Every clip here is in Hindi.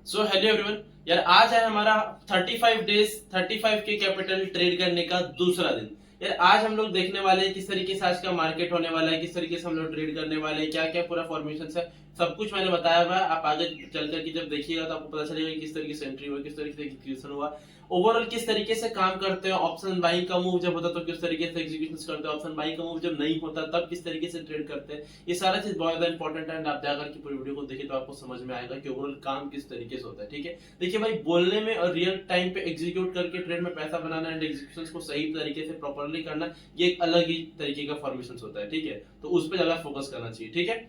So hello everyone. यार आज है हमारा 35 डेज 35 के कैपिटल ट्रेड करने का दूसरा दिन। यार आज हम लोग देखने वाले हैं किस तरीके से आज का मार्केट होने वाला है, किस तरीके से हम लोग ट्रेड करने वाले हैं, क्या क्या पूरा फॉर्मेशन है, सब कुछ मैंने बताया हुआ है। आप आगे चल करके जब देखिएगा तो आपको पता चलेगा कि किस तरीके से एंट्री हुआ, किस तरीके से एग्जीक्यूशन हुआ, ओवरऑल किस तरीके से काम करते हैं। ऑप्शन बाइंग का मूव जब होता है तो किस तरीके से एग्जीक्यूशन करते हैं, ऑप्शन बाइंग का मूव जब नहीं होता तब किस तरीके से ट्रेड करते हैं। ये सारा चीज बहुत ज्यादा इंपॉर्टेंट है। आप जाकर के पूरी वीडियो को देखिए तो आपको समझ में आएगा कि ओवरऑल काम किस तरीके से होता है। ठीक है, देखिए भाई, बोलने में और रियल टाइम पे एग्जीक्यूट करके ट्रेड में पैसा बनाना एंड एग्जीक्यूशन को सही तरीके से प्रॉपर्ली करना, ये एक अलग ही तरीके का फॉर्मेशन होता है। ठीक है, तो उस पर ज्यादा फोकस करना चाहिए। ठीक है,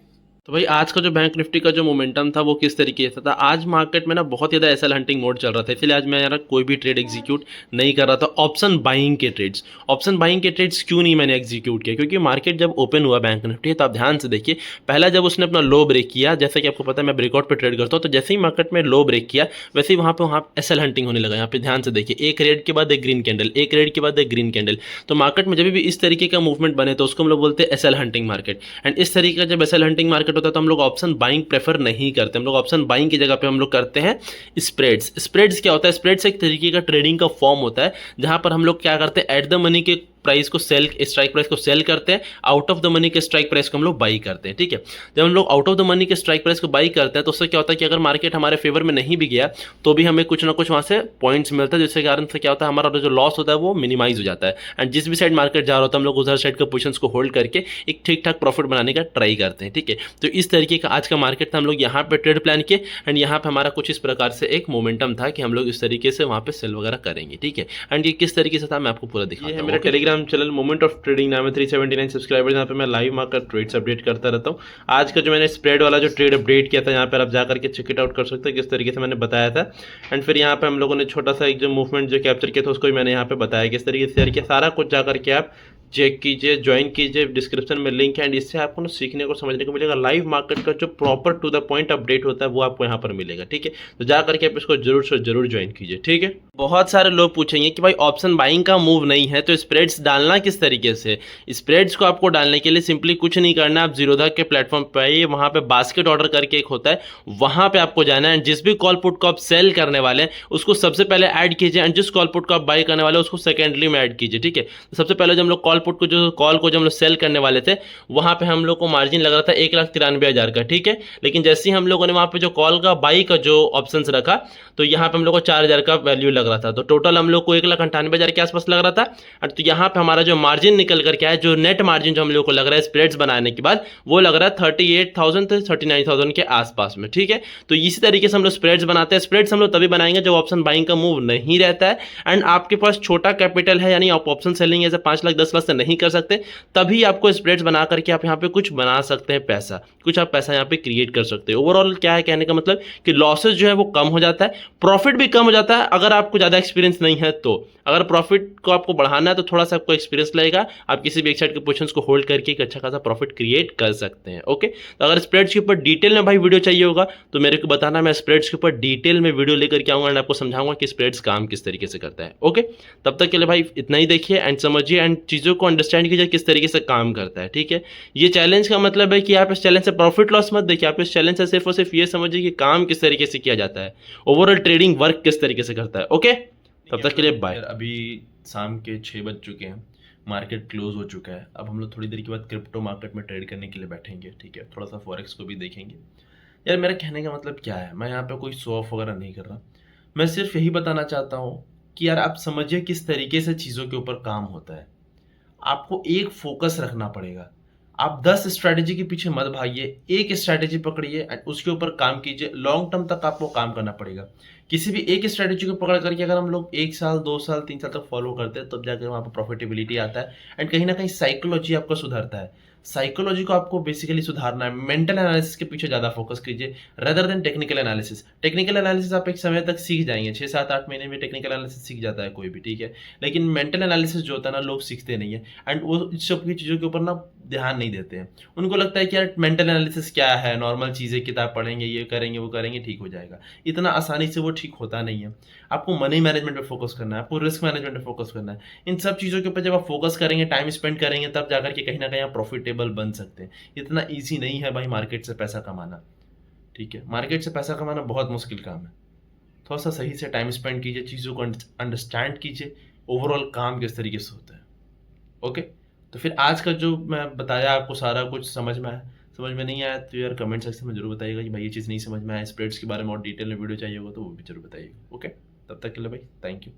तो भाई आज का जो बैंक निफ्टी का जो मोमेंटम था वो किस तरीके से था। आज मार्केट में ना बहुत ज़्यादा एसएल हंटिंग मोड चल रहा था, इसलिए आज मैं यार कोई भी ट्रेड एग्जीक्यूट नहीं कर रहा था। ऑप्शन बाइंग के ट्रेड्स, ऑप्शन बाइंग के ट्रेड्स क्यों नहीं मैंने एग्जीक्यूट किया, क्योंकि मार्केट जब ओपन हुआ बैंक निफ्टी तो आप ध्यान से देखिए, पहला जब उसने अपना लो ब्रेक किया, जैसे कि आपको पता है मैं ब्रेकआउट पे ट्रेड करता हूँ, तो जैसे ही मार्केट में लो ब्रेक किया वैसे ही वहाँ एसएल हंटिंग होने लगा। यहाँ पे ध्यान से देखिए, एक रेड के बाद एक ग्रीन कैंडल, एक रेड के बाद एक ग्रीन कैंडल। तो मार्केट में जब भी इस तरीके का मूवमेंट बने तो उसको हम लोग बोलते हैं एसएल हंटिंग मार्केट। एंड इस तरीके का जब एसएल हंटिंग मार्केट होता है तो हम लोग ऑप्शन बाइंग प्रेफर नहीं करते। हम लोग ऑप्शन बाइंग की जगह पे हम लोग करते हैं स्प्रेड्स। स्प्रेड्स क्या होता है? स्प्रेड्स एक तरीके का ट्रेडिंग का फॉर्म होता है जहां पर हम लोग क्या करते हैं, एट द मनी के प्राइस को सेल, स्ट्राइक प्राइस को सेल करते हैं, आउट ऑफ द मनी के स्ट्राइक प्राइस को हम लोग बाई करते हैं। ठीक है, जब हम लोग आउट ऑफ द मनी के स्ट्राइक प्राइस को बाई करते हैं तो उससे क्या होता है कि अगर मार्केट हमारे फेवर में नहीं भी गया तो भी हमें कुछ ना कुछ वहां से पॉइंट्स मिलता है, जिसके कारण से क्या होता है, हमारा जो लॉस होता है वो मिनिमाइज हो जाता है। एंड जिस भी साइड मार्केट जा रहा होता है हम लोग उधर साइड के पोजिशन को होल्ड करके एक ठीक ठाक प्रॉफिट बनाने का ट्राई करते हैं। ठीक है, तो इस तरीके का आज का मार्केट था। हम लोग यहाँ पे ट्रेड प्लान किए एंड यहाँ पे हमारा कुछ इस प्रकार से एक मोमेंटम था कि हम लोग इस तरीके से वहाँ पे सेल वगैरह करेंगे। ठीक है, एंड ये किस तरीके से था मैं आपको पूरा दिखाता हूँ। ये है मेरा Telegram channel moment of trading, नाम है 379 सब्सक्राइबर्स। यहाँ पे मैं लाइव मार्केट ट्रेड्स अपडेट करता रहता हूँ। आज का जो मैंने स्प्रेड वाला जो ट्रेड अपडेट किया था यहाँ पर आप जाकर के चेक इट आउट कर सकते हैं किस तरीके से मैंने बताया था। एंड फिर यहाँ पे हम लोगों ने छोटा सा एक जो मूवमेंट जो कैप्चर किया था उसको भी मैंने यहाँ पे बताया किस तरीके से शेयर किया। सारा कुछ जाकर के आप चेक कीजिए, ज्वाइन कीजिए, डिस्क्रिप्शन में लिंक है एंड इससे आपको ना सीखने को समझने को मिलेगा। लाइव मार्केट का जो proper to the point update होता है वो आपको यहाँ पर मिलेगा। ठीक है, तो जा करके आप इसको जरूर से जरूर ज्वाइन कीजिए। ठीक है, बहुत सारे लोग पूछेंगे कि भाई ऑप्शन बाइंग का मूव नहीं है तो स्प्रेड्स डालना किस तरीके से। स्प्रेड्स को आपको डालने के लिए सिंपली कुछ नहीं करना, आप जीरोधा के प्लेटफॉर्म पर आइए, वहाँ पे बास्केट ऑर्डर करके एक होता है, वहाँ पे आपको जाना है। जिस भी कॉल पुट को आप सेल करने वाले हैं उसको सबसे पहले ऐड कीजिए एंड जिस कॉल पुट को आप बाई करने वाले हैं उसको सेकेंडली में ऐड कीजिए। ठीक है, तो सबसे पहले जब हम लोग कॉल पुट को जो कॉल को जब हम लोग सेल करने वाले थे वहाँ पे हम लोग को मार्जिन लग रहा था 1,93,000 का। ठीक है, लेकिन जैसे ही हम लोगों ने वहाँ पे जो कॉल का बाई का जो ऑप्शन रखा तो यहाँ पे हम लोग को 4,000 का वैल्यू लग रहा था, तो टोटल हम लोग को 1,98,000 के आसपास लग रहा था। और तो यहाँ पे हमारा जो मार्जिन निकल करके आया, जो नेट मार्जिन जो हम लोग को लग रहा है स्प्रेड्स बनाने के बाद, वो लग रहा है 38,000 से 39,000 के आसपास में। ठीक है, तो इसी तरीके से हम लोग स्प्रेड्स बनाते हैं। स्प्रेड्स हम लोग तभी बनाएंगे जब ऑप्शन बाइंग का मूव नहीं रहता है एंड आपके पास छोटा कैपिटल है, यानी आप ऑप्शन सेलिंग ऐसे 5 लाख 10 लाख से नहीं कर सकते, तभी आपको स्प्रेड्स बना करके आप यहाँ पे कुछ बना सकते हैं, पैसा कुछ आप पैसा यहाँ पे क्रिएट कर सकते हैं। ओवरऑल क्या है कहने का मतलब कि लॉसेस जो है वो कम हो जाता है, प्रॉफिट भी कम हो जाता है। अगर आपको ज़्यादा एक्सपीरियंस नहीं है तो, अगर प्रॉफिट को आपको बढ़ाना है तो थोड़ा सा आपको एक्सपीरियंस लगेगा, आप किसी भी एक साइड के पोजीशंस को होल्ड करके एक अच्छा खासा प्रॉफिट क्रिएट कर सकते हैं। ओके, तो अगर स्प्रेड्स के ऊपर डिटेल में भाई वीडियो चाहिए होगा तो मेरे को बताना, मैं स्प्रेड्स के ऊपर डिटेल में वीडियो लेकर के आऊँगा एंड आपको समझाऊंगा कि स्प्रेड्स काम किस तरीके से करता है। ओके, तब तक के लिए भाई इतना ही देखिए एंड समझिए एंड चीज़ों को अंडरस्टैंड कीजिए किस तरीके से काम करता है। ठीक है, ये चैलेंज का मतलब है कि आप इस चैलेंज से प्रॉफिट लॉस मत देखिए, आप इस चैलेंज से सिर्फ और सिर्फ ये समझिए कि काम किस तरीके से किया जाता है, ओवरऑल ट्रेडिंग वर्क किस तरीके से करता है। ओके, तब तक के लिए बाय। अभी शाम के 6 बज चुके हैं, मार्केट क्लोज हो चुका है। अब हम लोग थोड़ी देर के बाद क्रिप्टो मार्केट में ट्रेड करने के लिए बैठेंगे। ठीक है, थोड़ा सा फॉरेक्स को भी देखेंगे। यार मेरा कहने का मतलब क्या है, मैं यहाँ पे कोई शो ऑफ वगैरह नहीं कर रहा, मैं सिर्फ यही बताना चाहता हूँ कि यार आप समझिए किस तरीके से चीज़ों के ऊपर काम होता है। आपको एक फोकस रखना पड़ेगा, आप 10 स्ट्रैटेजी के पीछे मत भागिए, एक स्ट्रैटेजी पकड़िए एंड उसके ऊपर काम कीजिए। लॉन्ग टर्म तक आपको काम करना पड़ेगा। किसी भी एक स्ट्रैटेजी को पकड़ करके अगर हम लोग 1 साल 2 साल 3 साल तक फॉलो करते हैं तब जाकर वहाँ पर प्रॉफिटेबिलिटी आता है एंड कहीं ना कहीं साइकोलॉजी आपका सुधरता है। साइकोलॉजी को आपको बेसिकली सुधारना है, मेंटल एनालिसिस के पीछे ज़्यादा फोकस कीजिए rather than technical analysis. Technical analysis आप एक समय तक सीख जाएंगे, 6 7 8 महीने में टेक्निकल एनालिसिस सीख जाता है कोई भी। ठीक है, लेकिन मेंटल एनालिसिस जो होता है ना, लोग सीखते नहीं है एंड वो इस सब की चीज़ों के ऊपर ना ध्यान नहीं देते हैं। उनको लगता है कि यार मेंटल एनालिसिस क्या है, नॉर्मल चीज़ें, किताब पढ़ेंगे, ये करेंगे वो करेंगे ठीक हो जाएगा। इतना आसानी से वो ठीक होता नहीं है। आपको मनी मैनेजमेंट पे फोकस करना है, आपको रिस्क मैनेजमेंट पे फोकस करना है। इन सब चीज़ों के ऊपर जब आप फोकस करेंगे, टाइम स्पेंड करेंगे, तब जाकर के कहीं ना कहीं आप प्रॉफिटेबल बन सकते हैं। इतना ईजी नहीं है भाई मार्केट से पैसा कमाना। ठीक है, मार्केट से पैसा कमाना बहुत मुश्किल काम है। थोड़ा सा सही से टाइम स्पेंड कीजिए, चीज़ों को अंडरस्टैंड कीजिए, ओवरऑल काम किस तरीके से होता है। ओके, तो फिर आज का जो मैं बताया आपको सारा कुछ समझ में आया? समझ में नहीं आया तो यार कमेंट सेक्शन में ज़रूर बताइएगा कि भाई ये चीज़ नहीं समझ में आया, स्प्रेड्स के बारे में और डिटेल में वीडियो चाहिए होगा तो वो भी ज़रूर बताइएगा। ओके, तब तक के लिए भाई थैंक यू।